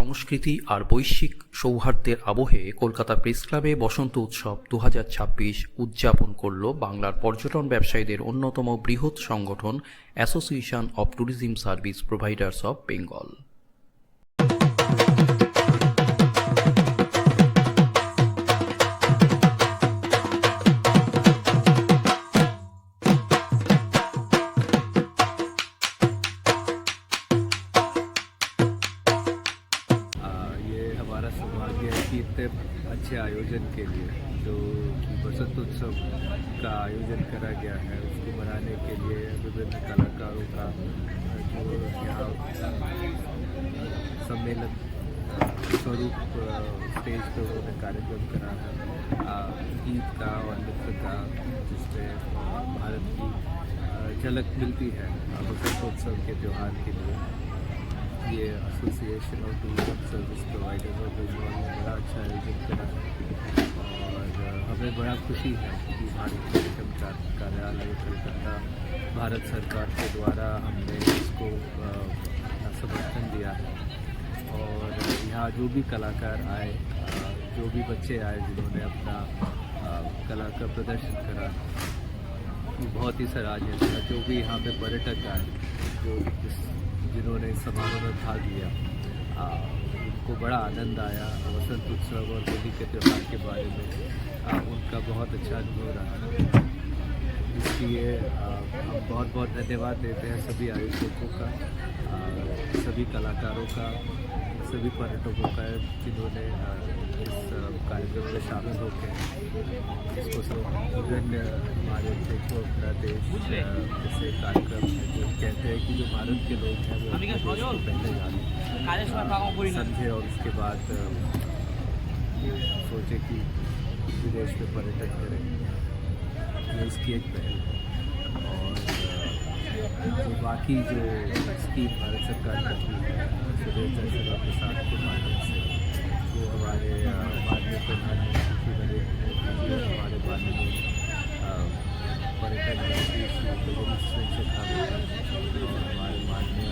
সংস্কৃতি আর বৈশ্বিক সৌহার্দ্যের আবহে কলকাতা প্রেস ক্লাবে বসন্ত উৎসব 2026 উদযাপন করল বাংলার পর্যটন ব্যবসায়ীদের অন্যতম বৃহৎ সংগঠন association of tourism service providers of Bengal. हमारा सौभाग्य है कि इतने अच्छे आयोजन के लिए जो बसंत उत्सव का आयोजन करा गया है उसको मनाने के लिए विभिन्न कलाकारों का जो यहाँ सम्मेलन स्वरूप स्टेज पर उन्होंने कार्यक्रम करा है गीत का और नृत्य का, जिसमें भारत की झलक मिलती है बसंत उत्सव के त्यौहार के लिए। ये association of tourism service providers of Bengal ने बड़ा अच्छा आयोजन करा है और हमें बड़ा खुशी है कि भारत टूरिज्म कार्यालय कलकत्ता भारत सरकार के द्वारा हमने इसको समर्थन दिया है। और यहाँ जो भी कलाकार आए, जो भी बच्चे आए जिन्होंने अपना कला का प्रदर्शन करा, बहुत ही सराहनीय था। जो भी यहाँ पे पर्यटक आए, जो जिन्होंने इस समारोह में भाग लिया, उनको बड़ा आनंद आया। बसंत उत्सव और होली के त्यौहार के बारे में उनका बहुत अच्छा अनुभव रहा, इसलिए हम बहुत बहुत धन्यवाद देते हैं सभी आयोजकों का, सभी कलाकारों का, सभी पर्यटकों का जिन्होंने इस कार्यक्रम में शामिल होकर इसको विभिन्न हमारे देखो अपना देश जैसे कार्यक्रम है जो कहते हैं कि जो भारत के लोग हैं वो अपने देश को पहले जाने समझे और उसके बाद सोचे कि विदेश में पर्यटन करें। ये इसकी एक पहल है। और जो बाकी जो स्कीम भारत सरकार की है सुरेश प्रसाद के माध्यम से, वो हमारे माननीय प्रधानमंत्री नरेंद्र मोदी जी, हमारे माननीय पर्यटन मंत्री श्री गजेंद्र सिंह शेखावत और हमारे माननीय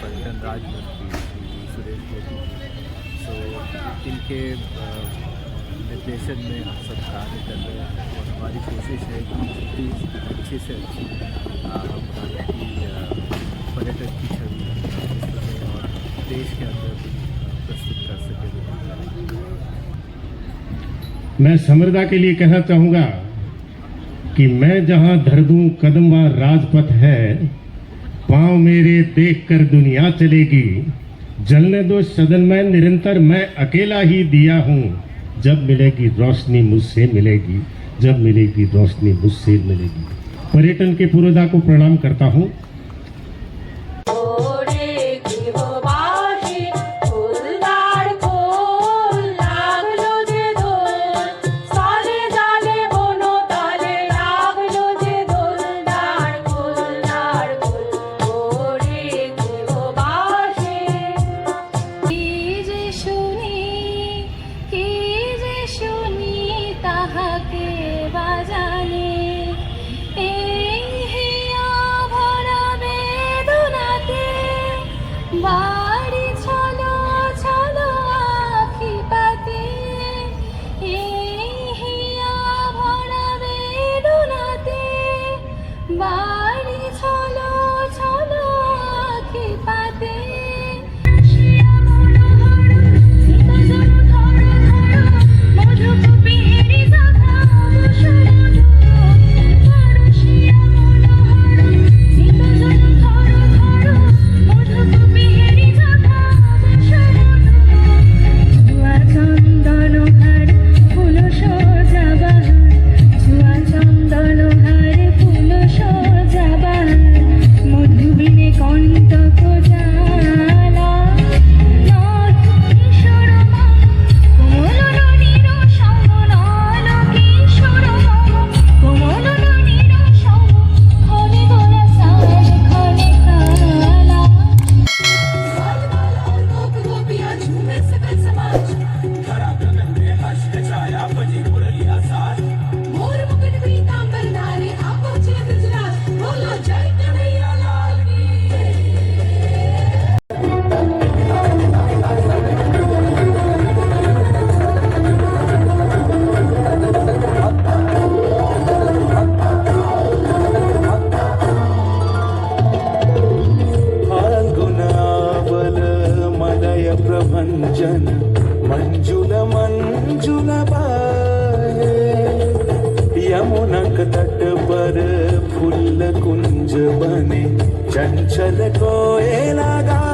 पर्यटन राज्य मंत्री श्री सुरेश मोदी जी, तो इनके निर्देशन में हम सब कार्य कर रहे हैं और हमारी कोशिश है कि अच्छे से अच्छी हम भारत की पर्यटन की छवि और देश के अंदर भी प्रस्तुत कर सकें। मैं समृद्धा के लिए कहना चाहूँगा कि मैं जहाँ धर दूँ कदम वहाँ राजपथ है, पाँव मेरे देख कर दुनिया चलेगी, जलने दो सदन में निरंतर मैं अकेला ही दिया हूँ, जब मिलेगी रोशनी मुझसे मिलेगी, जब मिलेगी रोशनी मुझसे मिलेगी। पर्यटन के पुरोधा को प्रणाम करता हूँ। তাহাকে বাজানে এই হিয়া ভরা तट पर फूल कुंज बने चंचल कोयला गाए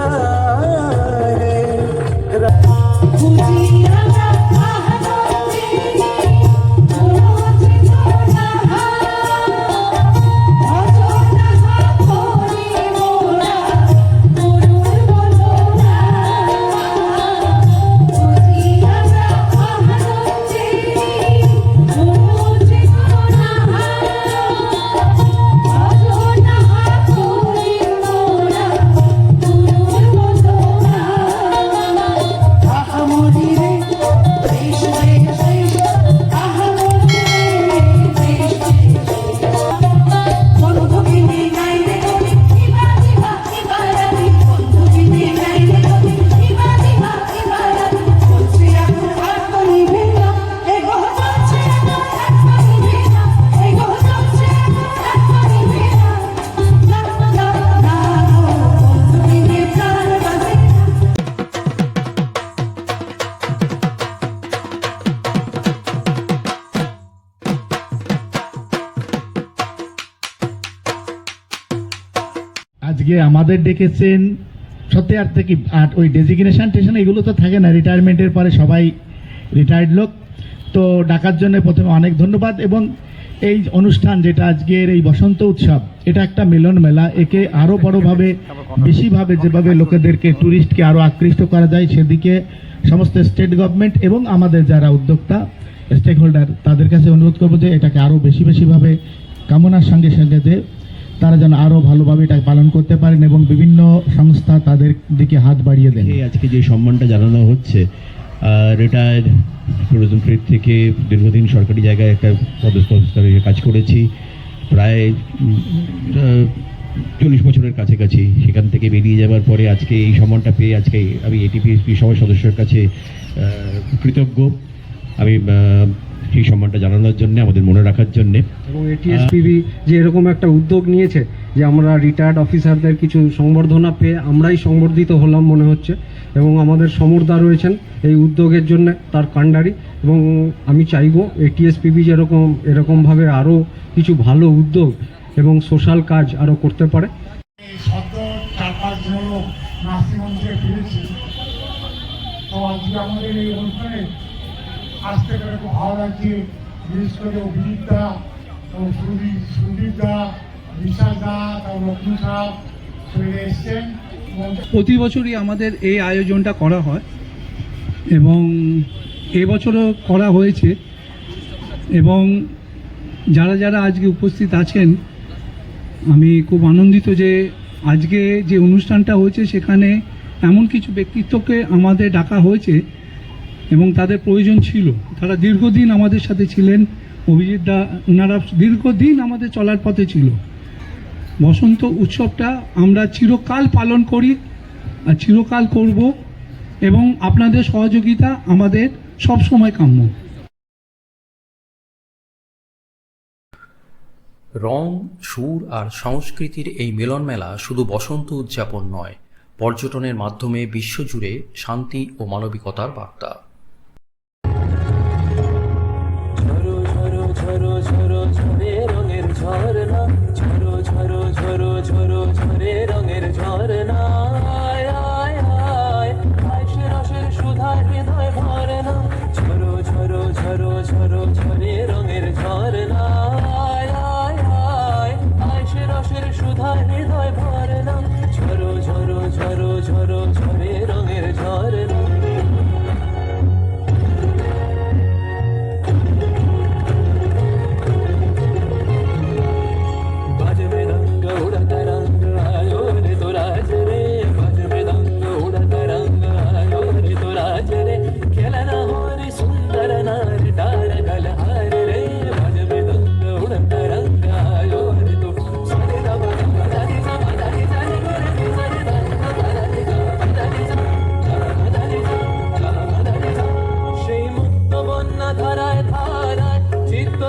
আজকে আমাদের ডেকেছেন সত্যি থেকে আর ওই ডেজিগনেশন টেশন এগুলো তো থাকে না, রিটায়ারমেন্টের পরে সবাই রিটায়ার্ড লোক, তো ডাকার জন্য প্রথমে অনেক ধন্যবাদ। এবং এই অনুষ্ঠান যেটা আজকের এই বসন্ত উৎসব, এটা একটা মিলন মেলা, একে আরও বড়োভাবে বেশিভাবে যেভাবে লোকেদেরকে ট্যুরিস্টকে আরও আকৃষ্ট করা যায় সেদিকে সমস্ত স্টেট গভর্নমেন্ট এবং আমাদের যারা উদ্যোক্তা স্টেক হোল্ডার তাদের কাছে অনুরোধ করবো যে এটাকে আরও বেশিভাবে কামনার সঙ্গে সঙ্গে যে তারা যেন আরও ভালোভাবে এটা পালন করতে পারেন এবং বিভিন্ন সংস্থা তাদের দিকে হাত বাড়িয়ে দেন। আজকে যে সম্মানটা জানানো হচ্ছে, রিটায়ার্ড ট্যুরিজম ট্রেড থেকে দীর্ঘদিন সরকারি জায়গায় একটা পদস্থ স্তরে কাজ করেছি, প্রায় 40 বছরের কাছাকাছি। সেখান থেকে বেরিয়ে যাওয়ার পরে আজকে এই সম্মানটা পেয়ে আজকে আমি এটিপিএসপি সবাই সদস্যের কাছে কৃতজ্ঞ। আমি এই সম্মানটা জানানোর জন্য, আমাদের মনে রাখার জন্যে। এবং এটিএসপিবি যে এরকম একটা উদ্যোগ নিয়েছে যে আমরা রিটায়ার্ড অফিসারদের কিছু সংবর্ধনা পেয়ে আমরাই সংবর্ধিত হলাম মনে হচ্ছে, এবং আমাদের সমরদা রয়েছেন এই উদ্যোগের জন্য, তার কাণ্ডারি। এবং আমি চাইবো এটিএসপিবি এরকমভাবে আরও কিছু ভালো উদ্যোগ এবং সোশ্যাল কাজ আরও করতে পারে। সদ্য 4-5 দিন হলো নাসিমগঞ্জে ফিরেছি, তো আজকে আমাদের এই অনুষ্ঠানে আসতে পেরে খুব ভালো লাগছে। বিশেষ করে অভিজিৎ দা, সুদীপ দা, বিশাল দা, তারপর লক্ষ্মী সাহেব শরীরে এসছেন। প্রতি বছরই আমাদের এই আয়োজনটা করা হয় এবং এবছরও করা হয়েছে। এবং যারা যারা আজকে উপস্থিত আছেন, আমি খুব আনন্দিত যে আজকে যে অনুষ্ঠানটা হয়েছে সেখানে এমন কিছু ব্যক্তিত্বকে আমাদের ডাকা হয়েছে এবং তাদের প্রয়োজন ছিল। তারা দীর্ঘদিন আমাদের সাথে ছিলেন, অভিজিৎ দা, ওনারা দীর্ঘদিন আমাদের চলার পথে ছিল। বসন্ত উৎসবটা আমরা চিরকাল পালন করি আর চিরকাল করব, এবং আপনাদের সহযোগিতা আমাদের সব সময় কাম্য। রং, সুর আর সংস্কৃতির এই মিলন মেলা শুধু বসন্ত উদযাপন নয়, পর্যটনের মাধ্যমে বিশ্বজুড়ে শান্তি ও মানবিকতার বার্তা। ঝরো ঝরো ঝরো ঝরো ঝরে রঙের ঝরনা, ঝরো ঝরো ঝরো ঝরো ঝরে রঙের ঝরনা, আয় আয় আয় আয়সে রসের সুধায় হৃদয় ভরে না, ঝরো ঝরো ঝরো ঝরো ঝরে রঙের ঝরনা, আয় আয় আয় আয়সে রসের সুধায় হৃদয় ভরে না, ঝরো ঝরো ঝরো ঝরো ঝরে রঙের ঝরনা।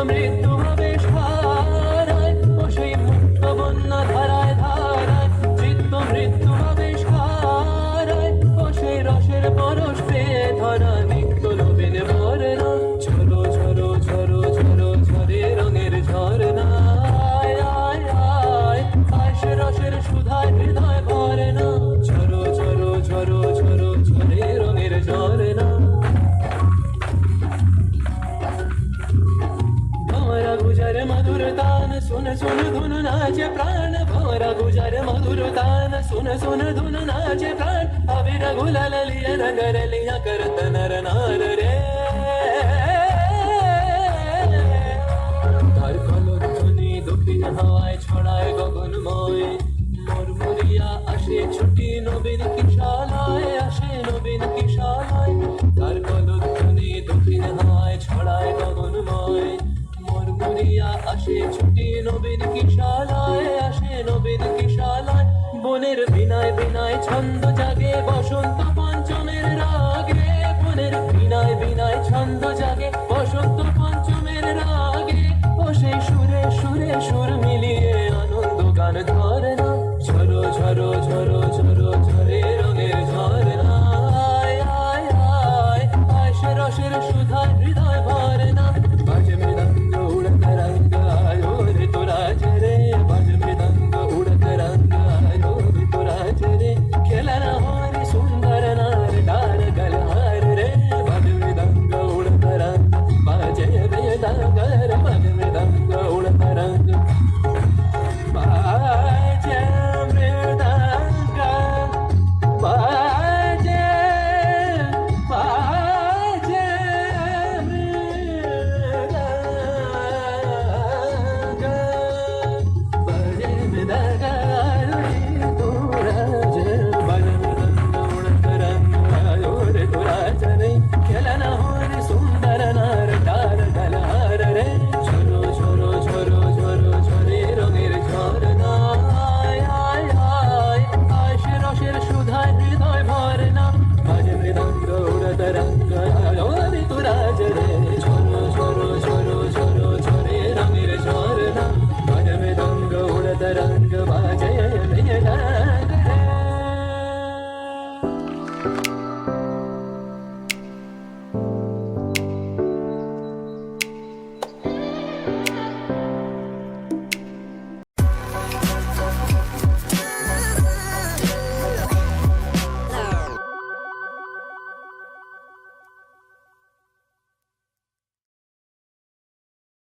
মৃত্যু হবে সারায়, ও সেই মুক্ত বন্যা ধারায় ধারায়, চিত্ত মৃত্যু হবে সারায়, ও সেই রসের পরশ পেয়ে ধরা নিত্য নবীন বরে না, ঝরো ঝরো ঝরো ঝরো ঝরে রঙের ঝরে तान सुन सुन धुन नाचे प्राण भवरा गुजर मधुर तान सुन सुन धुन नाचे प्राण अबीर गुलाल लिया रंगर लिया करत नर नार रे তার কলধ্বনি দক্ষিণ হাওয়ায় ছড়ায় গগনময় মরমরিয়া আসে ছুটি নবীন কিশালয় আসে নবীন কিশালয় তার কলধ্বনি দক্ষিণ হাওয়ায় ছড়ায় গগনময় মরমরিয়া আসে ছুটি নবীন কিশালয় আসে নবীন কিশালয় বনের বিনায় বিনায় ছন্দ জাগে বসন্ত পঞ্চমের রাগে বনের বিনায় বিনায় ছন্দ জাগে বসন্ত পঞ্চমের রাগে ও সেই সুরে সুরে সুর মিলিয়ে আনন্দ গান ধরে না ঝরো ঝরো ঝরো ঝরো ঝরে রঙের ঝরনা আয় আয় আয় আয় সে রসের সুধায় হৃদয় ভরে না বাজে মৃদঙ্গ উড়ত রঙ্গ আয় রে তোরা ঝরে বাজে মৃদঙ্গ উড়ত রঙ্গ আয় রে তোরা ঝরে খেলা না হরে সুন্দর নার ডার গলহার রে বাজে মৃদঙ্গ উড়ত রঙ্গ বাজে মৃদঙ্গ